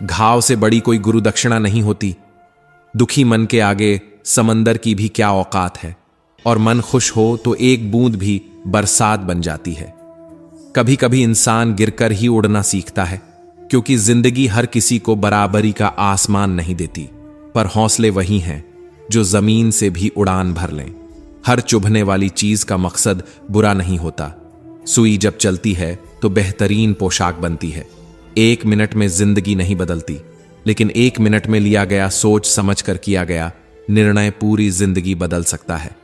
घाव से बड़ी कोई गुरु दक्षिणा नहीं होती। दुखी मन के आगे समंदर की भी क्या औकात है, और मन खुश हो तो एक बूंद भी बरसात बन जाती है। कभी कभी इंसान गिरकर ही उड़ना सीखता है, क्योंकि जिंदगी हर किसी को बराबरी का आसमान नहीं देती, पर हौसले वही हैं जो जमीन से भी उड़ान भर लें। हर चुभने वाली चीज का मकसद बुरा नहीं होता। सुई जब चलती है तो बेहतरीन पोशाक बनती है। 1 मिनट में जिंदगी नहीं बदलती, लेकिन 1 मिनट में लिया गया सोच समझ कर किया गया निर्णय पूरी जिंदगी बदल सकता है।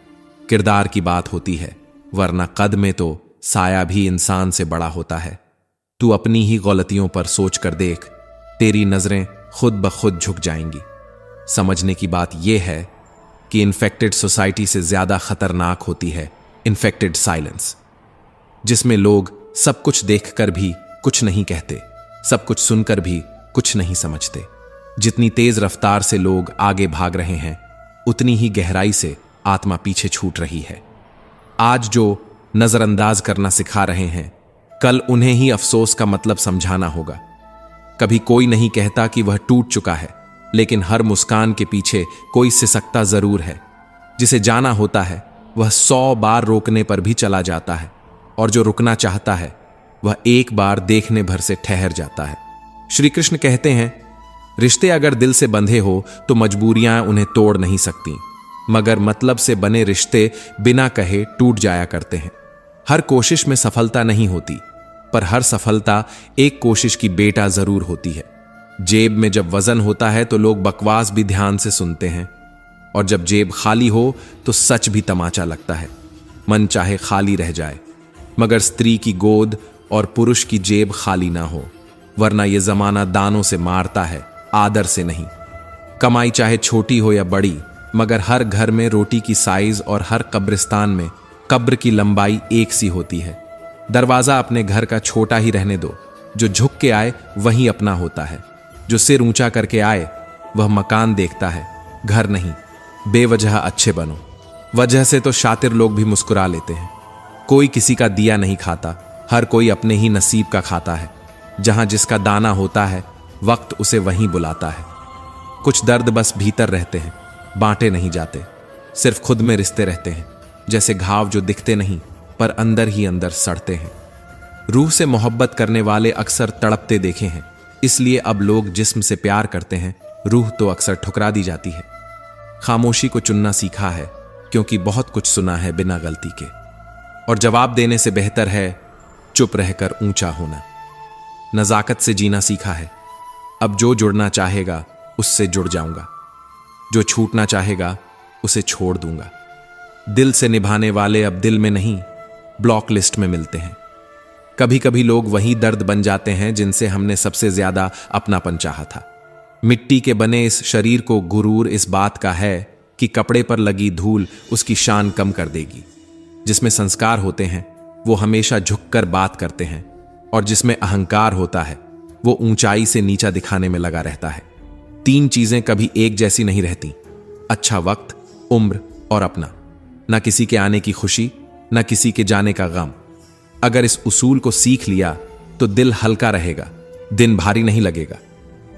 किरदार की बात होती है, वरना कद में तो साया भी इंसान से बड़ा होता है। तू अपनी ही गलतियों पर सोच कर देख, तेरी नजरें खुद ब खुद झुक जाएंगी। समझने की बात यह है कि इन्फेक्टेड सोसाइटी से ज्यादा खतरनाक होती है इन्फेक्टेड साइलेंस, जिसमें लोग सब कुछ देखकर भी कुछ नहीं कहते, सब कुछ सुनकर भी कुछ नहीं समझते। जितनी तेज रफ्तार से लोग आगे भाग रहे हैं, उतनी ही गहराई से आत्मा पीछे छूट रही है। आज जो नजरअंदाज करना सिखा रहे हैं, कल उन्हें ही अफसोस का मतलब समझाना होगा। कभी कोई नहीं कहता कि वह टूट चुका है, लेकिन हर मुस्कान के पीछे कोई सिसकता जरूर है। जिसे जाना होता है वह 100 बार रोकने पर भी चला जाता है, और जो रुकना चाहता है वह एक बार देखने भर से ठहर जाता है। श्री कृष्ण कहते हैं, रिश्ते अगर दिल से बंधे हो तो मजबूरियां उन्हें तोड़ नहीं सकती, मगर मतलब से बने रिश्ते बिना कहे टूट जाया करते हैं। हर कोशिश में सफलता नहीं होती, पर हर सफलता एक कोशिश की बेटा जरूर होती है। जेब में जब वजन होता है तो लोग बकवास भी ध्यान से सुनते हैं, और जब जेब खाली हो तो सच भी तमाचा लगता है। मन चाहे खाली रह जाए, मगर स्त्री की गोद और पुरुष की जेब खाली ना हो, वरना यह जमाना दानों से मारता है, आदर से नहीं। कमाई चाहे छोटी हो या बड़ी, मगर हर घर में रोटी की साइज और हर कब्रिस्तान में कब्र की लंबाई एक सी होती है। दरवाजा अपने घर का छोटा ही रहने दो, जो झुक के आए वही अपना होता है। जो सिर ऊंचा करके आए वह मकान देखता है, घर नहीं। बेवजह अच्छे बनो, वजह से तो शातिर लोग भी मुस्कुरा लेते हैं। कोई किसी का दिया नहीं खाता, हर कोई अपने ही नसीब का खाता है। जहां जिसका दाना होता है, वक्त उसे वहीं बुलाता है। कुछ दर्द बस भीतर रहते हैं, बांटे नहीं जाते, सिर्फ खुद में रिश्ते रहते हैं, जैसे घाव जो दिखते नहीं पर अंदर ही अंदर सड़ते हैं। रूह से मोहब्बत करने वाले अक्सर तड़पते देखे हैं, इसलिए अब लोग जिस्म से प्यार करते हैं, रूह तो अक्सर ठुकरा दी जाती है। खामोशी को चुनना सीखा है, क्योंकि बहुत कुछ सुना है बिना गलती के, और जवाब देने से बेहतर है चुप रहकर ऊंचा होना। नजाकत से जीना सीखा है, अब जो जुड़ना चाहेगा उससे जुड़ जाऊंगा, जो छूटना चाहेगा उसे छोड़ दूंगा। दिल से निभाने वाले अब दिल में नहीं, ब्लॉक लिस्ट में मिलते हैं। कभी कभी लोग वही दर्द बन जाते हैं जिनसे हमने सबसे ज्यादा अपनापन चाहा था। मिट्टी के बने इस शरीर को गुरूर इस बात का है कि कपड़े पर लगी धूल उसकी शान कम कर देगी। जिसमें संस्कार होते हैं वो हमेशा झुककर बात करते हैं, और जिसमें अहंकार होता है वो ऊंचाई से नीचा दिखाने में लगा रहता है। 3 चीजें कभी एक जैसी नहीं रहती, अच्छा वक्त, उम्र और अपना। ना किसी के आने की खुशी, ना किसी के जाने का गम। अगर इस उसूल को सीख लिया तो दिल हल्का रहेगा, दिन भारी नहीं लगेगा।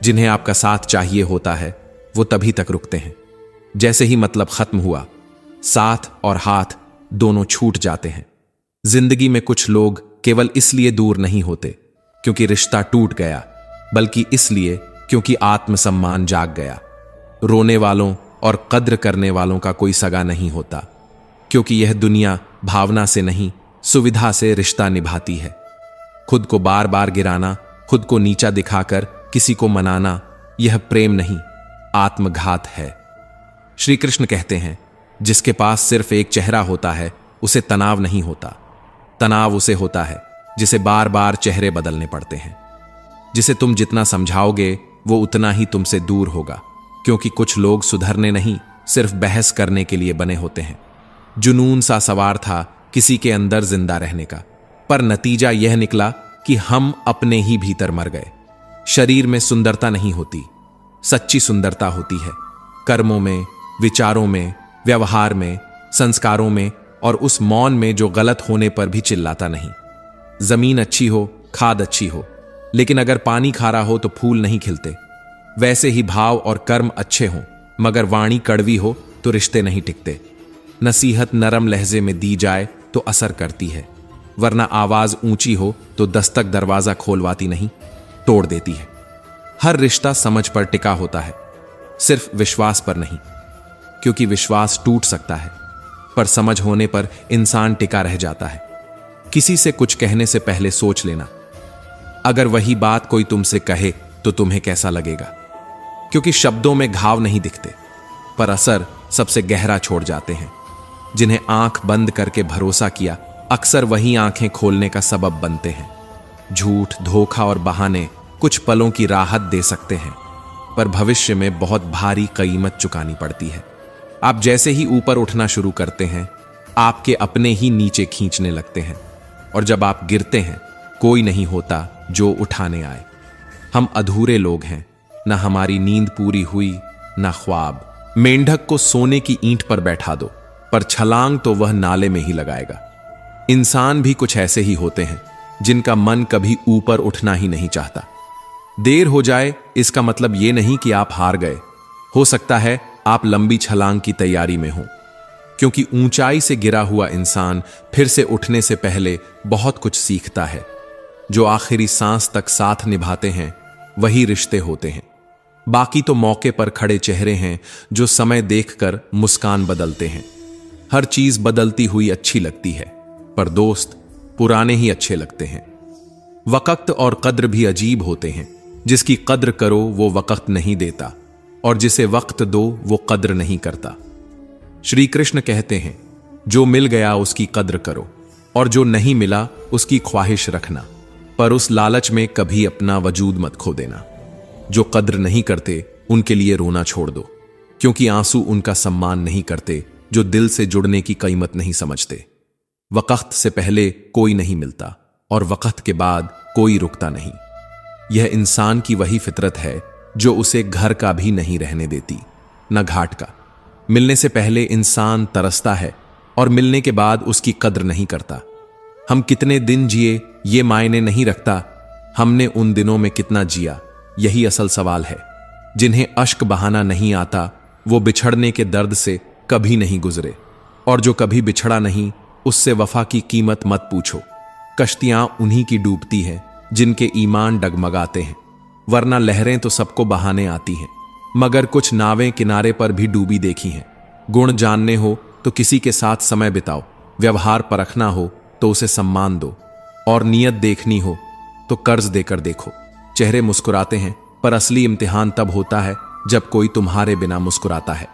जिन्हें आपका साथ चाहिए होता है वो तभी तक रुकते हैं। जैसे ही मतलब खत्म हुआ, साथ और हाथ दोनों छूट जाते हैं। जिंदगी में कुछ लोग केवल इसलिए दूर नहीं होते क्योंकि रिश्ता टूट गया, बल्कि इसलिए क्योंकि आत्मसम्मान जाग गया। रोने वालों और कद्र करने वालों का कोई सगा नहीं होता, क्योंकि यह दुनिया भावना से नहीं, सुविधा से रिश्ता निभाती है। खुद को बार बार गिराना, खुद को नीचा दिखाकर किसी को मनाना, यह प्रेम नहीं, आत्मघात है। श्री कृष्ण कहते हैं, जिसके पास सिर्फ एक चेहरा होता है उसे तनाव नहीं होता। तनाव उसे होता है जिसे बार बार चेहरे बदलने पड़ते हैं। जिसे तुम जितना समझाओगे वो उतना ही तुमसे दूर होगा, क्योंकि कुछ लोग सुधरने नहीं, सिर्फ बहस करने के लिए बने होते हैं। जुनून सा सवार था किसी के अंदर जिंदा रहने का, पर नतीजा यह निकला कि हम अपने ही भीतर मर गए। शरीर में सुंदरता नहीं होती, सच्ची सुंदरता होती है कर्मों में, विचारों में, व्यवहार में, संस्कारों में, और उस मौन में जो गलत होने पर भी चिल्लाता नहीं। जमीन अच्छी हो, खाद अच्छी हो, लेकिन अगर पानी खारा हो तो फूल नहीं खिलते। वैसे ही भाव और कर्म अच्छे हों मगर वाणी कड़वी हो तो रिश्ते नहीं टिकते। नसीहत नरम लहजे में दी जाए तो असर करती है, वरना आवाज ऊंची हो तो दस्तक दरवाजा खोलवाती नहीं, तोड़ देती है। हर रिश्ता समझ पर टिका होता है, सिर्फ विश्वास पर नहीं, क्योंकि विश्वास टूट सकता है पर समझ होने पर इंसान टिका रह जाता है। किसी से कुछ कहने से पहले सोच लेना, अगर वही बात कोई तुमसे कहे तो तुम्हें कैसा लगेगा, क्योंकि शब्दों में घाव नहीं दिखते पर असर सबसे गहरा छोड़ जाते हैं। जिन्हें आंख बंद करके भरोसा किया अक्सर वही आंखें खोलने का सबब बनते हैं। झूठ, धोखा और बहाने कुछ पलों की राहत दे सकते हैं पर भविष्य में बहुत भारी कीमत चुकानी पड़ती है। आप जैसे ही ऊपर उठना शुरू करते हैं आपके अपने ही नीचे खींचने लगते हैं, और जब आप गिरते हैं कोई नहीं होता जो उठाने आए। हम अधूरे लोग हैं, ना हमारी नींद पूरी हुई ना ख्वाब। मेंढक को सोने की ईंट पर बैठा दो पर छलांग तो वह नाले में ही लगाएगा। इंसान भी कुछ ऐसे ही होते हैं जिनका मन कभी ऊपर उठना ही नहीं चाहता। देर हो जाए इसका मतलब यह नहीं कि आप हार गए, हो सकता है आप लंबी छलांग की तैयारी में हो, क्योंकि ऊंचाई से गिरा हुआ इंसान फिर से उठने से पहले बहुत कुछ सीखता है। जो आखिरी सांस तक साथ निभाते हैं वही रिश्ते होते हैं। बाकी तो मौके पर खड़े चेहरे हैं जो समय देखकर मुस्कान बदलते हैं। हर चीज बदलती हुई अच्छी लगती है पर दोस्त पुराने ही अच्छे लगते हैं। वक्त और कद्र भी अजीब होते हैं। जिसकी कद्र करो वो वक्त नहीं देता और जिसे वक्त दो वो कद्र नहीं करता। श्री कृष्ण कहते हैं, जो मिल गया उसकी कद्र करो और जो नहीं मिला उसकी ख्वाहिश रखना, पर उस लालच में कभी अपना वजूद मत खो देना। जो कद्र नहीं करते उनके लिए रोना छोड़ दो, क्योंकि आंसू उनका सम्मान नहीं करते जो दिल से जुड़ने की कीमत नहीं समझते। वक्त से पहले कोई नहीं मिलता और वक्त के बाद कोई रुकता नहीं। यह इंसान की वही फितरत है जो उसे घर का भी नहीं रहने देती, न घाट का। मिलने से पहले इंसान तरसता है और मिलने के बाद उसकी कद्र नहीं करता। हम कितने दिन जिए ये मायने नहीं रखता, हमने उन दिनों में कितना जिया यही असल सवाल है। जिन्हें अश्क बहाना नहीं आता वो बिछड़ने के दर्द से कभी नहीं गुजरे, और जो कभी बिछड़ा नहीं उससे वफा की कीमत मत पूछो। कश्तियां उन्हीं की डूबती हैं जिनके ईमान डगमगाते हैं, वरना लहरें तो सबको बहाने आती हैं। मगर कुछ नावें किनारे पर भी डूबी देखी हैं। गुण जानने हो तो किसी के साथ समय बिताओ, व्यवहार परखना हो तो उसे सम्मान दो, और नीयत देखनी हो तो कर्ज देकर देखो। चेहरे मुस्कुराते हैं पर असली इम्तिहान तब होता है जब कोई तुम्हारे बिना मुस्कुराता है।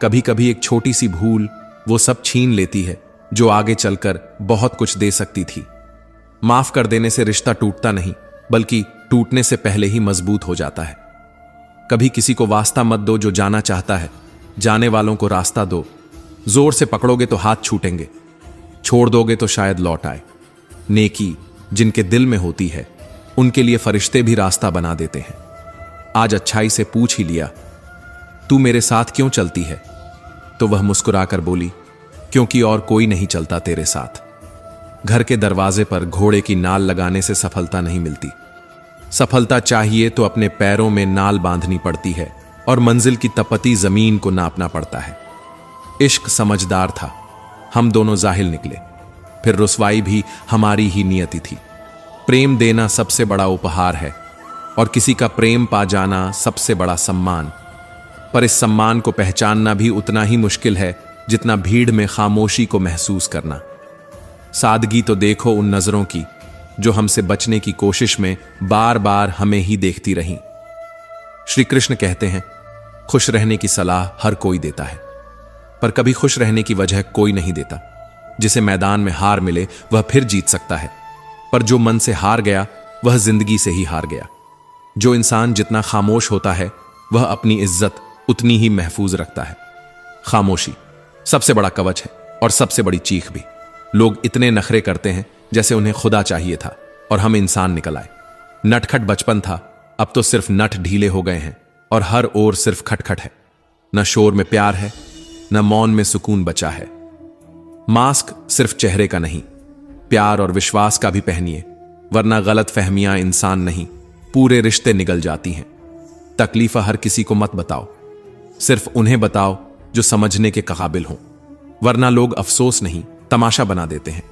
कभी कभी एक छोटी सी भूल वो सब छीन लेती है जो आगे चलकर बहुत कुछ दे सकती थी। माफ कर देने से रिश्ता टूटता नहीं, बल्कि टूटने से पहले ही मजबूत हो जाता है। कभी किसी को वास्ता मत दो जो जाना चाहता है, जाने वालों को रास्ता दो। जोर से पकड़ोगे तो हाथ छूटेंगे, छोड़ दोगे तो शायद लौट आए। नेकी जिनके दिल में होती है उनके लिए फरिश्ते भी रास्ता बना देते हैं। आज अच्छाई से पूछ ही लिया, तू मेरे साथ क्यों चलती है? तो वह मुस्कुराकर बोली, क्योंकि और कोई नहीं चलता तेरे साथ। घर के दरवाजे पर घोड़े की नाल लगाने से सफलता नहीं मिलती। सफलता चाहिए तो अपने पैरों में नाल बांधनी पड़ती है और मंजिल की तपती जमीन को नापना पड़ता है। इश्क समझदार था, हम दोनों जाहिल निकले, फिर रुसवाई भी हमारी ही नियति थी। प्रेम देना सबसे बड़ा उपहार है और किसी का प्रेम पा जाना सबसे बड़ा सम्मान। पर इस सम्मान को पहचानना भी उतना ही मुश्किल है जितना भीड़ में खामोशी को महसूस करना। सादगी तो देखो उन नजरों की जो हमसे बचने की कोशिश में बार बार हमें ही देखती रहीं। श्री कृष्ण कहते हैं, खुश रहने की सलाह हर कोई देता है, पर कभी खुश रहने की वजह कोई नहीं देता। जिसे मैदान में हार मिले वह फिर जीत सकता है, पर जो मन से हार गया वह जिंदगी से ही हार गया। जो इंसान जितना खामोश होता है वह अपनी इज्जत उतनी ही महफूज रखता है। खामोशी सबसे बड़ा कवच है और सबसे बड़ी चीख भी। लोग इतने नखरे करते हैं जैसे उन्हें खुदा चाहिए था और हम इंसान निकल आए। नटखट बचपन था, अब तो सिर्फ नट ढीले हो गए हैं और हर ओर सिर्फ खटखट है। न शोर में प्यार है, न मौन में सुकून बचा है। मास्क सिर्फ चेहरे का नहीं, प्यार और विश्वास का भी पहनिए, वरना गलत फहमियां इंसान नहीं पूरे रिश्ते निगल जाती हैं। तकलीफ हर किसी को मत बताओ, सिर्फ उन्हें बताओ जो समझने के काबिल हों, वरना लोग अफसोस नहीं तमाशा बना देते हैं।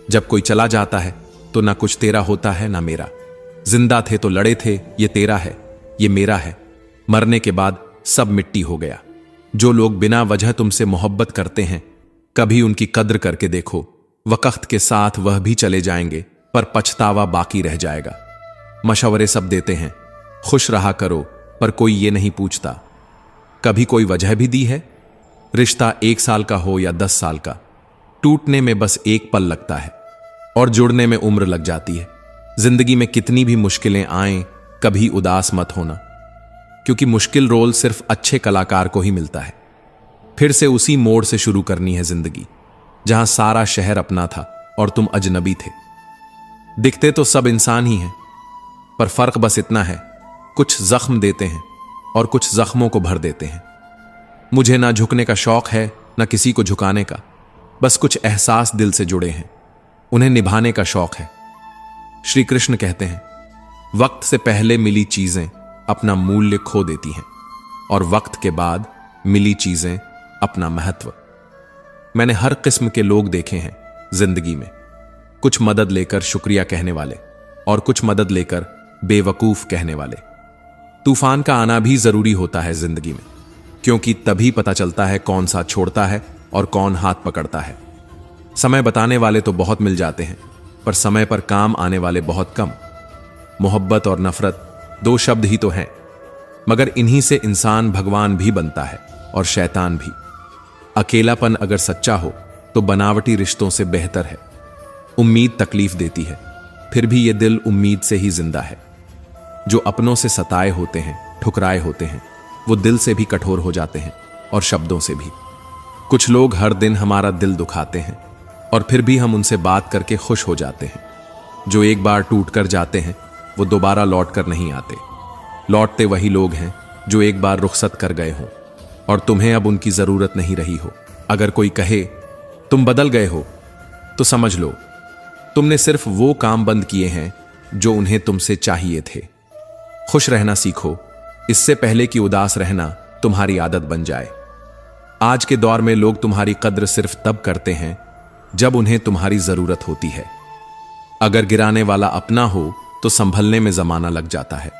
जब कोई चला जाता है तो ना कुछ तेरा होता है ना मेरा। जिंदा थे तो लड़े थे, ये तेरा है ये मेरा है, मरने के बाद सब मिट्टी हो गया। जो लोग बिना वजह तुमसे मोहब्बत करते हैं, कभी उनकी कद्र करके देखो। वक्त के साथ वह भी चले जाएंगे, पर पछतावा बाकी रह जाएगा। मशवरे सब देते हैं, खुश रहा करो, पर कोई ये नहीं पूछता कभी कोई वजह भी दी है। रिश्ता 1 साल का हो या 10 साल का, टूटने में बस एक पल लगता है और जुड़ने में उम्र लग जाती है। जिंदगी में कितनी भी मुश्किलें आएं, कभी उदास मत होना, क्योंकि मुश्किल रोल सिर्फ अच्छे कलाकार को ही मिलता है। फिर से उसी मोड़ से शुरू करनी है जिंदगी, जहां सारा शहर अपना था और तुम अजनबी थे। दिखते तो सब इंसान ही हैं, पर फर्क बस इतना है, कुछ जख्म देते हैं और कुछ जख्मों को भर देते हैं। मुझे ना झुकने का शौक है ना किसी को झुकाने का, बस कुछ एहसास दिल से जुड़े हैं, उन्हें निभाने का शौक है। श्री कृष्ण कहते हैं, वक्त से पहले मिली चीजें अपना मूल्य खो देती हैं और वक्त के बाद मिली चीजें अपना महत्व। मैंने हर किस्म के लोग देखे हैं जिंदगी में, कुछ मदद लेकर शुक्रिया कहने वाले और कुछ मदद लेकर बेवकूफ कहने वाले। तूफान का आना भी जरूरी होता है जिंदगी में, क्योंकि तभी पता चलता है कौन सा छोड़ता है और कौन हाथ पकड़ता है। समय बताने वाले तो बहुत मिल जाते हैं, पर समय पर काम आने वाले बहुत कम। मोहब्बत और नफरत 2 शब्द ही तो हैं, मगर इन्हीं से इंसान भगवान भी बनता है और शैतान भी। अकेलापन अगर सच्चा हो तो बनावटी रिश्तों से बेहतर है। उम्मीद तकलीफ देती है, फिर भी ये दिल उम्मीद से ही जिंदा है। जो अपनों से सताए होते हैं, ठुकराए होते हैं, वो दिल से भी कठोर हो जाते हैं और शब्दों से भी। कुछ लोग हर दिन हमारा दिल दुखाते हैं और फिर भी हम उनसे बात करके खुश हो जाते हैं। जो एक बार टूट कर जाते हैं वो दोबारा लौट कर नहीं आते। लौटते वही लोग हैं जो एक बार रुखसत कर गए हों और तुम्हें अब उनकी जरूरत नहीं रही हो। अगर कोई कहे तुम बदल गए हो, तो समझ लो तुमने सिर्फ वो काम बंद किए हैं जो उन्हें तुमसे चाहिए थे। खुश रहना सीखो, इससे पहले कि उदास रहना तुम्हारी आदत बन जाए। आज के दौर में लोग तुम्हारी कद्र सिर्फ तब करते हैं जब उन्हें तुम्हारी जरूरत होती है। अगर गिराने वाला अपना हो तो संभलने में जमाना लग जाता है।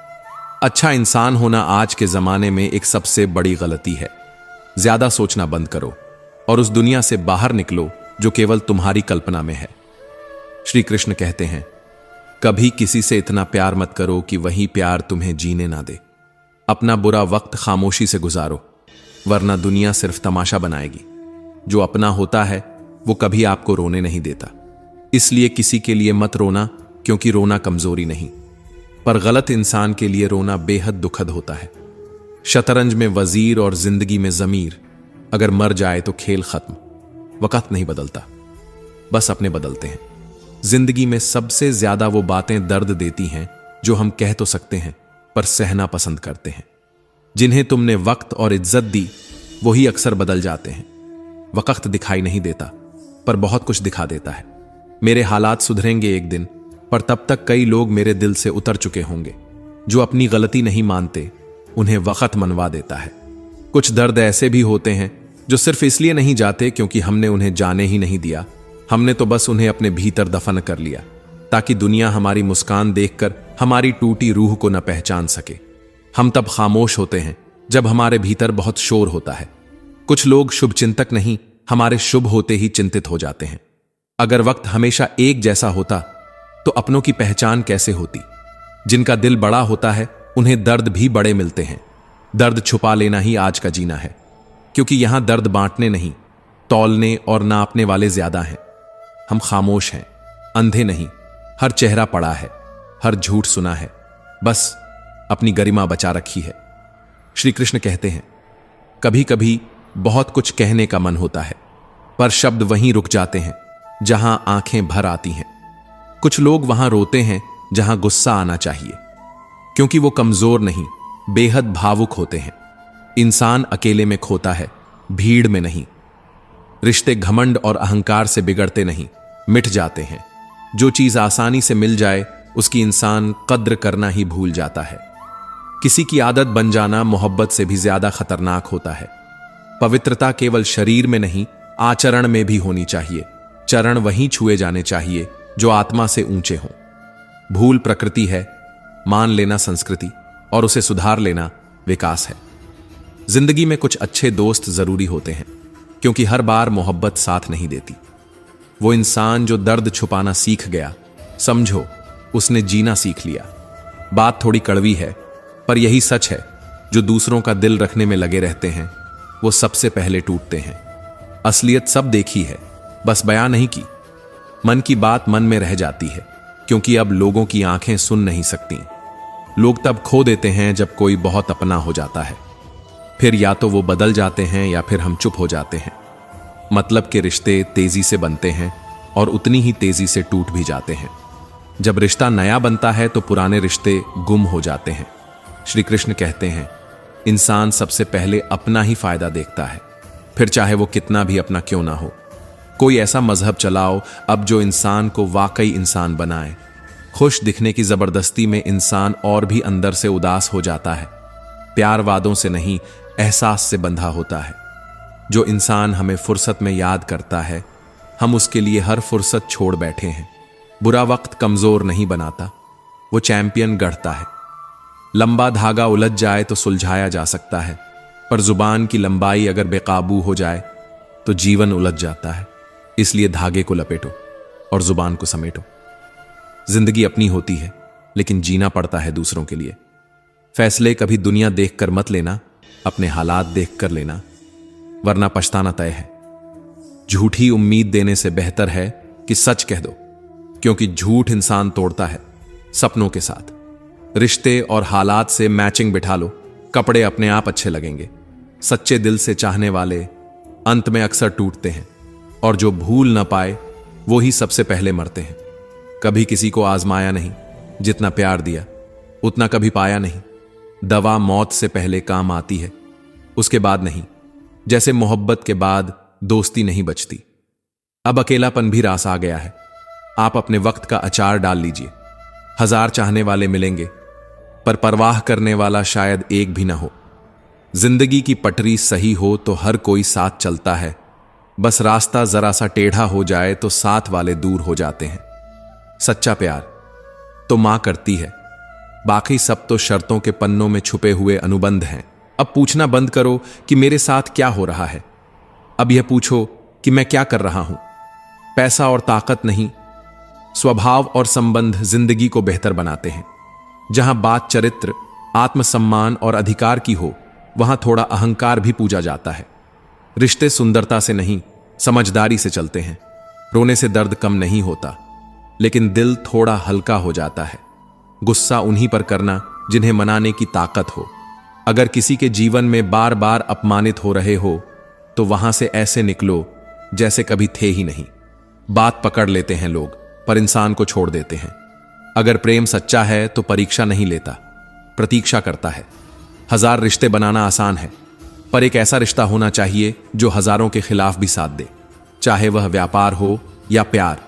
अच्छा इंसान होना आज के जमाने में एक सबसे बड़ी गलती है। ज्यादा सोचना बंद करो और उस दुनिया से बाहर निकलो जो केवल तुम्हारी कल्पना में है। श्री कृष्ण कहते हैं, कभी किसी से इतना प्यार मत करो कि वही प्यार तुम्हें जीने ना दे। अपना बुरा वक्त खामोशी से गुजारो, वरना दुनिया सिर्फ तमाशा बनाएगी। जो अपना होता है वो कभी आपको रोने नहीं देता। इसलिए किसी के लिए मत रोना, क्योंकि रोना कमजोरी नहीं, पर गलत इंसान के लिए रोना बेहद दुखद होता है। शतरंज में वजीर और जिंदगी में जमीर, अगर मर जाए तो खेल खत्म। वक्त नहीं बदलता, बस अपने बदलते हैं। जिंदगी में सबसे ज्यादा वो बातें दर्द देती हैं जो हम कह तो सकते हैं पर सहना पसंद करते हैं। जिन्हें तुमने वक्त और इज्जत दी वही अक्सर बदल जाते हैं। वक्त दिखाई नहीं देता पर बहुत कुछ दिखा देता है। मेरे हालात सुधरेंगे एक दिन, पर तब तक कई लोग मेरे दिल से उतर चुके होंगे। जो अपनी गलती नहीं मानते उन्हें वक्त मनवा देता है। कुछ दर्द ऐसे भी होते हैं जो सिर्फ इसलिए नहीं जाते क्योंकि हमने उन्हें जाने ही नहीं दिया। हमने तो बस उन्हें अपने भीतर दफन कर लिया, ताकि दुनिया हमारी मुस्कान देखकर हमारी टूटी रूह को न पहचान सके। हम तब खामोश होते हैं जब हमारे भीतर बहुत शोर होता है। कुछ लोग शुभ चिंतक नहीं, हमारे शुभ होते ही चिंतित हो जाते हैं। अगर वक्त हमेशा एक जैसा होता तो अपनों की पहचान कैसे होती। जिनका दिल बड़ा होता है उन्हें दर्द भी बड़े मिलते हैं। दर्द छुपा लेना ही आज का जीना है, क्योंकि यहां दर्द बांटने नहीं, तौलने और नापने वाले ज्यादा हैं। हम खामोश हैं, अंधे नहीं। हर चेहरा पड़ा है, हर झूठ सुना है, बस अपनी गरिमा बचा रखी है। श्री कृष्ण कहते हैं, कभी कभी बहुत कुछ कहने का मन होता है, पर शब्द वहीं रुक जाते हैं जहां आंखें भर आती हैं। कुछ लोग वहां रोते हैं जहां गुस्सा आना चाहिए, क्योंकि वो कमजोर नहीं, बेहद भावुक होते हैं। इंसान अकेले में खोता है, भीड़ में नहीं। रिश्ते घमंड और अहंकार से बिगड़ते नहीं, मिट जाते हैं। जो चीज आसानी से मिल जाए उसकी इंसान कद्र करना ही भूल जाता है। किसी की आदत बन जाना मोहब्बत से भी ज्यादा खतरनाक होता है। पवित्रता केवल शरीर में नहीं, आचरण में भी होनी चाहिए। चरण वहीं छुए जाने चाहिए जो आत्मा से ऊंचे हों। भूल प्रकृति है, मान लेना संस्कृति, और उसे सुधार लेना विकास है। जिंदगी में कुछ अच्छे दोस्त जरूरी होते हैं, क्योंकि हर बार मोहब्बत साथ नहीं देती। वो इंसान जो दर्द छुपाना सीख गया, समझो उसने जीना सीख लिया। बात थोड़ी कड़वी है, पर यही सच है। जो दूसरों का दिल रखने में लगे रहते हैं, वो सबसे पहले टूटते हैं। असलियत सब देखी है, बस बयां नहीं की। मन की बात मन में रह जाती है, क्योंकि अब लोगों की आंखें सुन नहीं सकती। लोग तब खो देते हैं जब कोई बहुत अपना हो जाता है। फिर या तो वो बदल जाते हैं या फिर हम चुप हो जाते हैं। मतलब के रिश्ते तेजी से बनते हैं और उतनी ही तेजी से टूट भी जाते हैं। जब रिश्ता नया बनता है तो पुराने रिश्ते गुम हो जाते हैं। श्री कृष्ण कहते हैं, इंसान सबसे पहले अपना ही फायदा देखता है, फिर चाहे वो कितना भी अपना क्यों ना हो। कोई ऐसा मजहब चलाओ अब जो इंसान को वाकई इंसान बनाए। खुश दिखने की जबरदस्ती में इंसान और भी अंदर से उदास हो जाता है। प्यार वादों से नहीं, एहसास से बंधा होता है। जो इंसान हमें फुर्सत में याद करता है, हम उसके लिए हर फुर्सत छोड़ बैठे हैं। बुरा वक्त कमजोर नहीं बनाता, वो चैंपियन गढ़ता है। लंबा धागा उलझ जाए तो सुलझाया जा सकता है, पर जुबान की लंबाई अगर बेकाबू हो जाए तो जीवन उलझ जाता है। इसलिए धागे को लपेटो और जुबान को समेटो। जिंदगी अपनी होती है, लेकिन जीना पड़ता है दूसरों के लिए। फैसले कभी दुनिया देखकर मत लेना, अपने हालात देखकर लेना, वरना पछताना तय है। झूठी उम्मीद देने से बेहतर है कि सच कह दो, क्योंकि झूठ इंसान तोड़ता है सपनों के साथ। रिश्ते और हालात से मैचिंग बिठा लो, कपड़े अपने आप अच्छे लगेंगे। सच्चे दिल से चाहने वाले अंत में अक्सर टूटते हैं, और जो भूल ना पाए वो ही सबसे पहले मरते हैं। कभी किसी को आजमाया नहीं, जितना प्यार दिया उतना कभी पाया नहीं। दवा मौत से पहले काम आती है, उसके बाद नहीं। जैसे मोहब्बत के बाद दोस्ती नहीं बचती। अब अकेलापन भी रास आ गया है। आप अपने वक्त का अचार डाल लीजिए। 1000 चाहने वाले मिलेंगे, पर परवाह करने वाला शायद एक भी ना हो। जिंदगी की पटरी सही हो तो हर कोई साथ चलता है, बस रास्ता जरा सा टेढ़ा हो जाए तो साथ वाले दूर हो जाते हैं। सच्चा प्यार तो मां करती है, बाकी सब तो शर्तों के पन्नों में छुपे हुए अनुबंध हैं। अब पूछना बंद करो कि मेरे साथ क्या हो रहा है, अब यह पूछो कि मैं क्या कर रहा हूं। पैसा और ताकत नहीं, स्वभाव और संबंध जिंदगी को बेहतर बनाते हैं। जहां बात चरित्र, आत्मसम्मान और अधिकार की हो, वहां थोड़ा अहंकार भी पूजा जाता है। रिश्ते सुंदरता से नहीं, समझदारी से चलते हैं। रोने से दर्द कम नहीं होता, लेकिन दिल थोड़ा हल्का हो जाता है। गुस्सा उन्हीं पर करना जिन्हें मनाने की ताकत हो। अगर किसी के जीवन में बार बार अपमानित हो रहे हो तो वहां से ऐसे निकलो जैसे कभी थे ही नहीं। बात पकड़ लेते हैं लोग, पर इंसान को छोड़ देते हैं। अगर प्रेम सच्चा है तो परीक्षा नहीं लेता, प्रतीक्षा करता है। 1000 रिश्ते बनाना आसान है, पर एक ऐसा रिश्ता होना चाहिए जो हजारों के खिलाफ भी साथ दे। चाहे वह व्यापार हो या प्यार,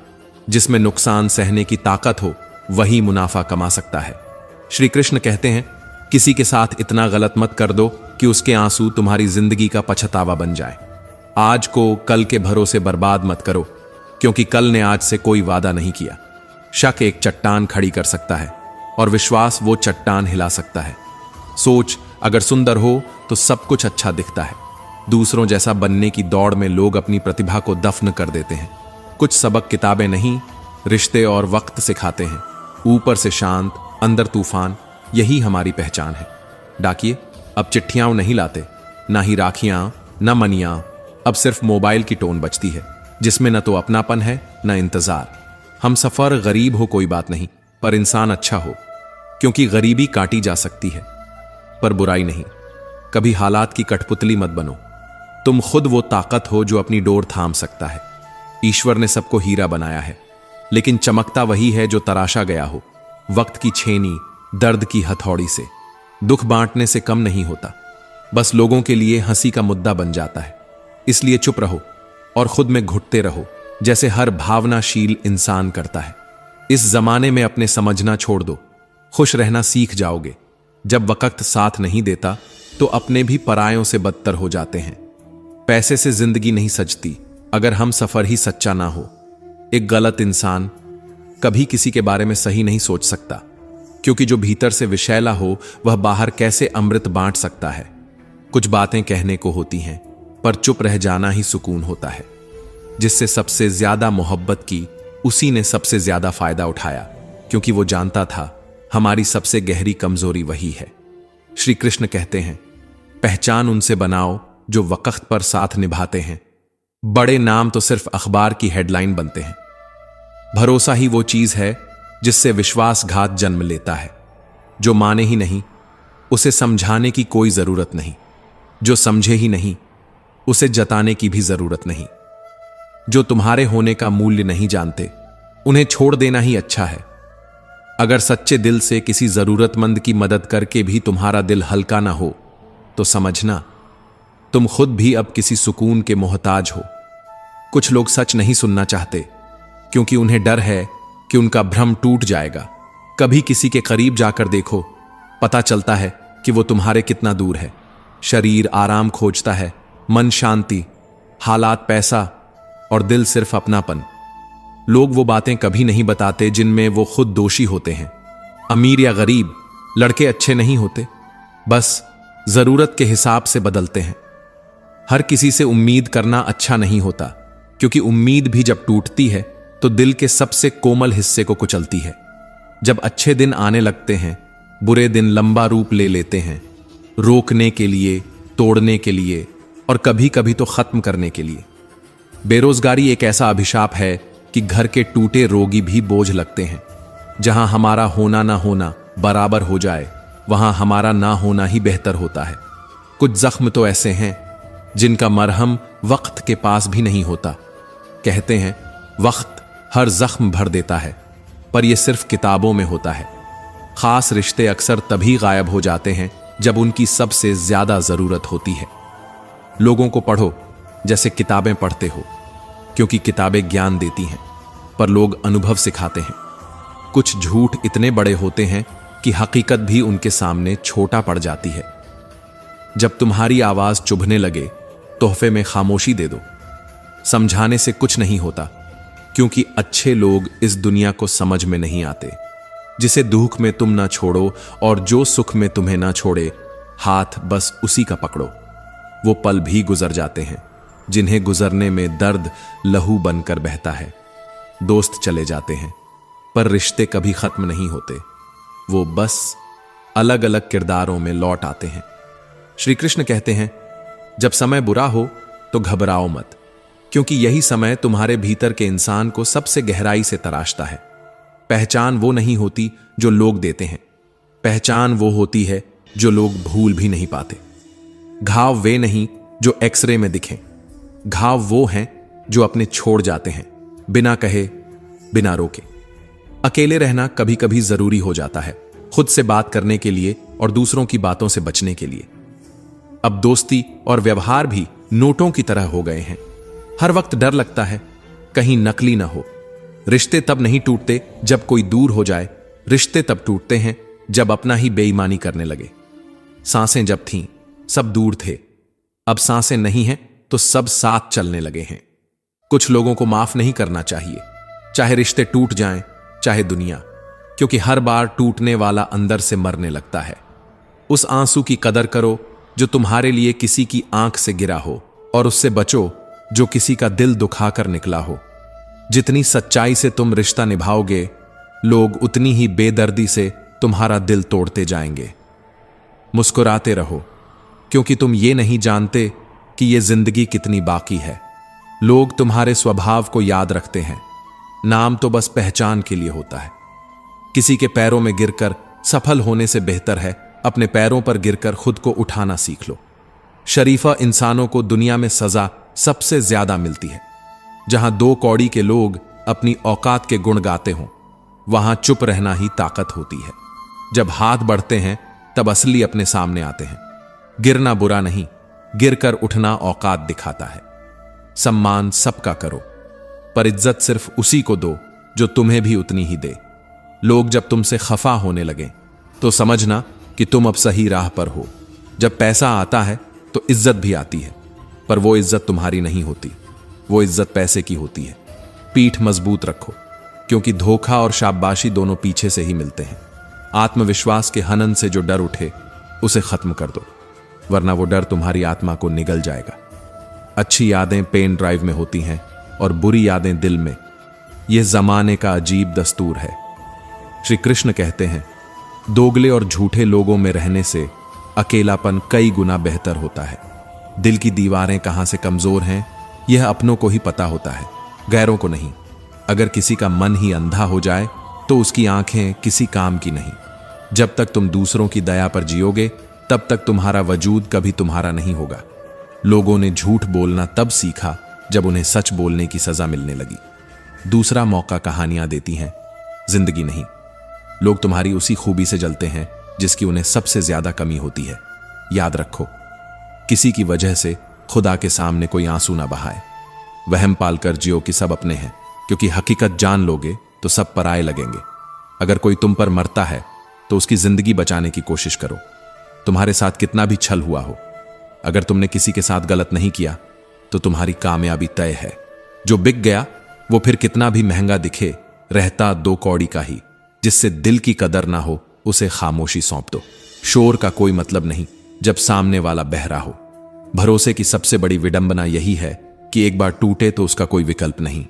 जिसमें नुकसान सहने की ताकत हो, वही मुनाफा कमा सकता है। श्री कृष्ण कहते हैं, किसी के साथ इतना गलत मत कर दो कि उसके आंसू तुम्हारी जिंदगी का पछतावा बन जाए। आज को कल के भरोसे बर्बाद मत करो, क्योंकि कल ने आज से कोई वादा नहीं किया। शक एक चट्टान खड़ी कर सकता है, और विश्वास वो चट्टान हिला सकता है। सोच अगर सुंदर हो तो सब कुछ अच्छा दिखता है। दूसरों जैसा बनने की दौड़ में लोग अपनी प्रतिभा को दफन कर देते हैं। कुछ सबक किताबें नहीं, रिश्ते और वक्त सिखाते हैं। ऊपर से शांत, अंदर तूफान, यही हमारी पहचान है। डाकिए अब चिट्ठियां नहीं लाते, ना ही राखियां, ना मनियां। अब सिर्फ मोबाइल की टोन बजती है, जिसमें न तो अपनापन है न इंतजार। हम सफर गरीब हो कोई बात नहीं, पर इंसान अच्छा हो, क्योंकि गरीबी काटी जा सकती है पर बुराई नहीं। कभी हालात की कठपुतली मत बनो। तुम खुद वो ताकत हो जो अपनी डोर थाम सकता है। ईश्वर ने सबको हीरा बनाया है, लेकिन चमकता वही है जो तराशा गया हो। वक्त की छेनी, दर्द की हथौड़ी से। दुख बांटने से कम नहीं होता, बस लोगों के लिए हंसी का मुद्दा बन जाता है। इसलिए चुप रहो और खुद में घुटते रहो, जैसे हर भावनाशील इंसान करता है। इस जमाने में अपने समझना छोड़ दो, खुश रहना सीख जाओगे। जब वक्त साथ नहीं देता तो अपने भी परायों से बदतर हो जाते हैं। पैसे से जिंदगी नहीं सजती अगर हम सफर ही सच्चा ना हो। एक गलत इंसान कभी किसी के बारे में सही नहीं सोच सकता, क्योंकि जो भीतर से विषैला हो वह बाहर कैसे अमृत बांट सकता है। कुछ बातें कहने को होती हैं, पर चुप रह जाना ही सुकून होता है। जिससे सबसे ज्यादा मोहब्बत की, उसी ने सबसे ज्यादा फायदा उठाया, क्योंकि वो जानता था हमारी सबसे गहरी कमजोरी वही है। श्री कृष्ण कहते हैं, पहचान उनसे बनाओ जो वक्त पर साथ निभाते हैं। बड़े नाम तो सिर्फ अखबार की हेडलाइन बनते हैं। भरोसा ही वो चीज है जिससे विश्वासघात जन्म लेता है। जो माने ही नहीं उसे समझाने की कोई जरूरत नहीं, जो समझे ही नहीं उसे जताने की भी जरूरत नहीं। जो तुम्हारे होने का मूल्य नहीं जानते उन्हें छोड़ देना ही अच्छा है। अगर सच्चे दिल से किसी जरूरतमंद की मदद करके भी तुम्हारा दिल हल्का ना हो तो समझना तुम खुद भी अब किसी सुकून के मोहताज हो। कुछ लोग सच नहीं सुनना चाहते क्योंकि उन्हें डर है कि उनका भ्रम टूट जाएगा। कभी किसी के करीब जाकर देखो, पता चलता है कि वो तुम्हारे कितना दूर है। शरीर आराम खोजता है, मन शांति, हालात पैसा और दिल सिर्फ अपनापन। लोग वो बातें कभी नहीं बताते जिनमें वो खुद दोषी होते हैं। अमीर या गरीब, लड़के अच्छे नहीं होते, बस जरूरत के हिसाब से बदलते हैं। हर किसी से उम्मीद करना अच्छा नहीं होता, क्योंकि उम्मीद भी जब टूटती है तो दिल के सबसे कोमल हिस्से को कुचलती है। जब अच्छे दिन आने लगते हैं, बुरे दिन लंबा रूप ले लेते हैं, रोकने के लिए, तोड़ने के लिए और कभी कभी तो खत्म करने के लिए। बेरोजगारी एक ऐसा अभिशाप है कि घर के टूटे रोगी भी बोझ लगते हैं। जहां हमारा होना ना होना बराबर हो जाए, वहां हमारा ना होना ही बेहतर होता है। कुछ जख्म तो ऐसे हैं जिनका मरहम वक्त के पास भी नहीं होता। कहते हैं वक्त हर जख्म भर देता है, पर यह सिर्फ किताबों में होता है। खास रिश्ते अक्सर तभी गायब हो जाते हैं जब उनकी सबसे ज्यादा जरूरत होती है। लोगों को पढ़ो जैसे किताबें पढ़ते हो, क्योंकि किताबें ज्ञान देती हैं, पर लोग अनुभव सिखाते हैं। कुछ झूठ इतने बड़े होते हैं कि हकीकत भी उनके सामने छोटा पड़ जाती है। जब तुम्हारी आवाज चुभने लगे, तोहफे में खामोशी दे दो। समझाने से कुछ नहीं होता, क्योंकि अच्छे लोग इस दुनिया को समझ में नहीं आते। जिसे दुख में तुम ना छोड़ो और जो सुख में तुम्हें ना छोड़े, हाथ बस उसी का पकड़ो। वो पल भी गुजर जाते हैं जिन्हें गुजरने में दर्द लहू बनकर बहता है। दोस्त चले जाते हैं, पर रिश्ते कभी खत्म नहीं होते। वो बस अलग अलग किरदारों में लौट आते हैं। श्री कृष्ण कहते हैं, जब समय बुरा हो तो घबराओ मत, क्योंकि यही समय तुम्हारे भीतर के इंसान को सबसे गहराई से तराशता है। पहचान वो नहीं होती जो लोग देते हैं, पहचान वो होती है जो लोग भूल भी नहीं पाते। घाव वे नहीं जो एक्सरे में दिखें, घाव वो हैं जो अपने छोड़ जाते हैं, बिना कहे, बिना रोके। अकेले रहना कभी कभी जरूरी हो जाता है, खुद से बात करने के लिए और दूसरों की बातों से बचने के लिए। अब दोस्ती और व्यवहार भी नोटों की तरह हो गए हैं। हर वक्त डर लगता है कहीं नकली ना हो। रिश्ते तब नहीं टूटते जब कोई दूर हो जाए, रिश्ते तब टूटते हैं जब अपना ही बेईमानी करने लगे। सांसें जब थीं सब दूर थे, अब सांसें नहीं हैं तो सब साथ चलने लगे हैं। कुछ लोगों को माफ नहीं करना चाहिए, चाहे रिश्ते टूट जाएं, चाहे दुनिया, क्योंकि हर बार टूटने वाला अंदर से मरने लगता है। उस आंसू की कदर करो जो तुम्हारे लिए किसी की आंख से गिरा हो, और उससे बचो जो किसी का दिल दुखाकर निकला हो। जितनी सच्चाई से तुम रिश्ता निभाओगे, लोग उतनी ही बेदर्दी से तुम्हारा दिल तोड़ते जाएंगे। मुस्कुराते रहो, क्योंकि तुम ये नहीं जानते कि ये जिंदगी कितनी बाकी है। लोग तुम्हारे स्वभाव को याद रखते हैं, नाम तो बस पहचान के लिए होता है। किसी के पैरों में गिरकर सफल होने से बेहतर है अपने पैरों पर गिरकर खुद को उठाना सीख लो। शरीफा इंसानों को दुनिया में सजा सबसे ज्यादा मिलती है। जहां दो कौड़ी के लोग अपनी औकात के गुण गाते हों, वहां चुप रहना ही ताकत होती है। जब हाथ बढ़ते हैं तब असली अपने सामने आते हैं। गिरना बुरा नहीं, गिरकर उठना औकात दिखाता है। सम्मान सबका करो, पर इज्जत सिर्फ उसी को दो जो तुम्हें भी उतनी ही दे। लोग जब तुमसे खफा होने लगे तो समझना कि तुम अब सही राह पर हो। जब पैसा आता है तो इज्जत भी आती है, पर वो इज्जत तुम्हारी नहीं होती, वो इज्जत पैसे की होती है। पीठ मजबूत रखो, क्योंकि धोखा और शाबाशी दोनों पीछे से ही मिलते हैं। आत्मविश्वास के हनन से जो डर उठे उसे खत्म कर दो, वरना वो डर तुम्हारी आत्मा को निगल जाएगा। अच्छी यादें पेन ड्राइव में होती हैं और बुरी यादें दिल में। यह जमाने का अजीब दस्तूर है। श्री कृष्ण कहते हैं, दोगले और झूठे लोगों में रहने से अकेलापन कई गुना बेहतर होता है। दिल की दीवारें कहां से कमजोर हैं यह अपनों को ही पता होता है, गैरों को नहीं। अगर किसी का मन ही अंधा हो जाए तो उसकी आंखें किसी काम की नहीं। जब तक तुम दूसरों की दया पर जियोगे तब तक तुम्हारा वजूद कभी तुम्हारा नहीं होगा। लोगों ने झूठ बोलना तब सीखा जब उन्हें सच बोलने की सजा मिलने लगी। दूसरा मौका कहानियां देती हैं, जिंदगी नहीं। लोग तुम्हारी उसी खूबी से जलते हैं जिसकी उन्हें सबसे ज्यादा कमी होती है। याद रखो, किसी की वजह से खुदा के सामने कोई आंसू ना बहाए। वहम पालकर जियो कि सब अपने हैं, क्योंकि हकीकत जान लोगे तो सब पराए लगेंगे। अगर कोई तुम पर मरता है तो उसकी जिंदगी बचाने की कोशिश करो, तुम्हारे साथ कितना भी छल हुआ हो। अगर तुमने किसी के साथ गलत नहीं किया तो तुम्हारी कामयाबी तय है। जो बिक गया वो फिर कितना भी महंगा दिखे, रहता 2 कौड़ी का ही। जिससे दिल की कदर ना हो उसे खामोशी सौंप दो। शोर का कोई मतलब नहीं जब सामने वाला बहरा हो। भरोसे की सबसे बड़ी विडंबना यही है कि एक बार टूटे तो उसका कोई विकल्प नहीं।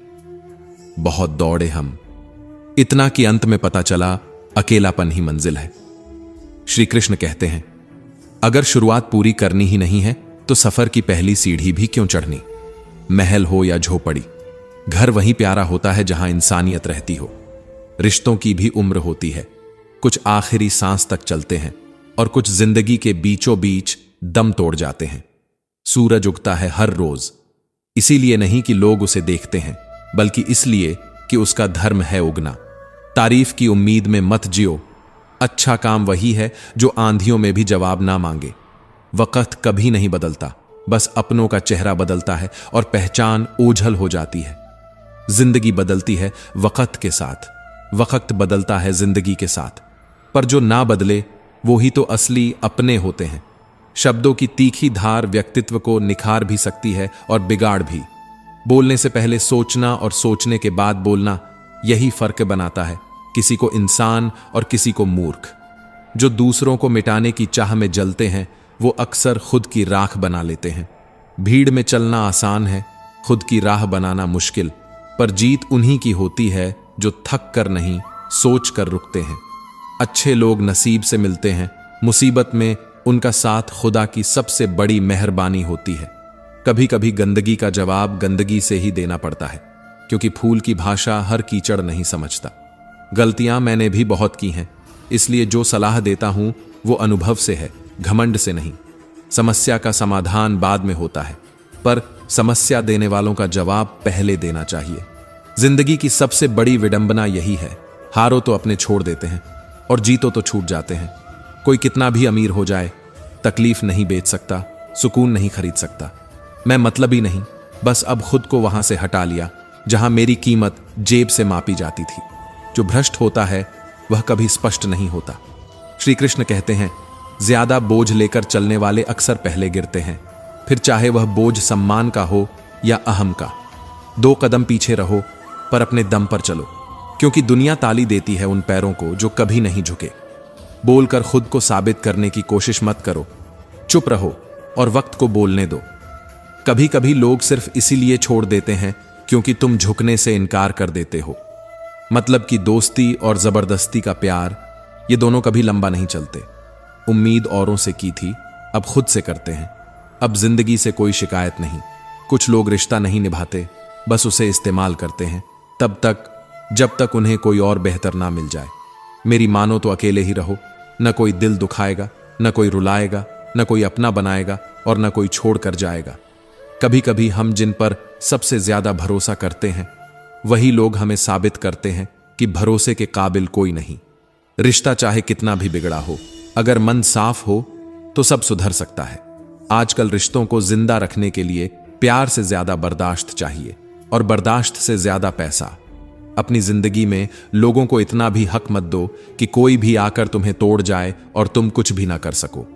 बहुत दौड़े हम, इतना कि अंत में पता चला अकेलापन ही मंजिल है। श्री कृष्ण कहते हैं, अगर शुरुआत पूरी करनी ही नहीं है तो सफर की पहली सीढ़ी भी क्यों चढ़नी। महल हो या झोपड़ी, घर वहीं प्यारा होता है जहां इंसानियत रहती हो। रिश्तों की भी उम्र होती है, कुछ आखिरी सांस तक चलते हैं और कुछ जिंदगी के बीचों बीच दम तोड़ जाते हैं। सूरज उगता है हर रोज, इसीलिए नहीं कि लोग उसे देखते हैं, बल्कि इसलिए कि उसका धर्म है उगना। तारीफ की उम्मीद में मत जियो। अच्छा काम वही है जो आंधियों में भी जवाब ना मांगे। वक्त कभी नहीं बदलता, बस अपनों का चेहरा बदलता है और पहचान ओझल हो जाती है। जिंदगी बदलती है वक्त के साथ, वक्त बदलता है जिंदगी के साथ, पर जो ना बदले वो ही तो असली अपने होते हैं। शब्दों की तीखी धार व्यक्तित्व को निखार भी सकती है और बिगाड़ भी। बोलने से पहले सोचना और सोचने के बाद बोलना, यही फर्क बनाता है किसी को इंसान और किसी को मूर्ख। जो दूसरों को मिटाने की चाह में जलते हैं वो अक्सर खुद की राख बना लेते हैं। भीड़ में चलना आसान है, खुद की राह बनाना मुश्किल, पर जीत उन्हीं की होती है जो थक कर नहीं, सोच कर रुकते हैं। अच्छे लोग नसीब से मिलते हैं, मुसीबत में उनका साथ खुदा की सबसे बड़ी मेहरबानी होती है। कभी कभी गंदगी का जवाब गंदगी से ही देना पड़ता है, क्योंकि फूल की भाषा हर कीचड़ नहीं समझता। गलतियां मैंने भी बहुत की हैं, इसलिए जो सलाह देता हूं वो अनुभव से है, घमंड से नहीं। समस्या का समाधान बाद में होता है, पर समस्या देने वालों का जवाब पहले देना चाहिए। जिंदगी की सबसे बड़ी विडंबना यही है, हारो तो अपने छोड़ देते हैं और जीतो तो छूट जाते हैं। कोई कितना भी अमीर हो जाए, तकलीफ नहीं बेच सकता, सुकून नहीं खरीद सकता। मैं मतलबी नहीं, बस अब खुद को वहां से हटा लिया जहां मेरी कीमत जेब से मापी जाती थी। जो भ्रष्ट होता है वह कभी स्पष्ट नहीं होता। श्री कृष्ण कहते हैं, ज्यादा बोझ लेकर चलने वाले अक्सर पहले गिरते हैं, फिर चाहे वह बोझ सम्मान का हो या अहम का। 2 कदम पीछे रहो पर अपने दम पर चलो, क्योंकि दुनिया ताली देती है उन पैरों को जो कभी नहीं झुके। बोलकर खुद को साबित करने की कोशिश मत करो, चुप रहो और वक्त को बोलने दो। कभी कभी लोग सिर्फ इसीलिए छोड़ देते हैं क्योंकि तुम झुकने से इनकार कर देते हो। मतलब कि दोस्ती और जबरदस्ती का प्यार, ये दोनों कभी लंबा नहीं चलते। उम्मीद औरों से की थी, अब खुद से करते हैं। अब जिंदगी से कोई शिकायत नहीं। कुछ लोग रिश्ता नहीं निभाते, बस उसे इस्तेमाल करते हैं, तब तक जब तक उन्हें कोई और बेहतर ना मिल जाए। मेरी मानो तो अकेले ही रहो, न कोई दिल दुखाएगा, न कोई रुलाएगा, न कोई अपना बनाएगा और न कोई छोड़ कर जाएगा। कभी कभी हम जिन पर सबसे ज्यादा भरोसा करते हैं वही लोग हमें साबित करते हैं कि भरोसे के काबिल कोई नहीं। रिश्ता चाहे कितना भी बिगड़ा हो, अगर मन साफ हो तो सब सुधर सकता है। आजकल रिश्तों को जिंदा रखने के लिए प्यार से ज्यादा बर्दाश्त चाहिए और बर्दाश्त से ज्यादा पैसा। अपनी जिंदगी में लोगों को इतना भी हक मत दो कि कोई भी आकर तुम्हें तोड़ जाए और तुम कुछ भी ना कर सको।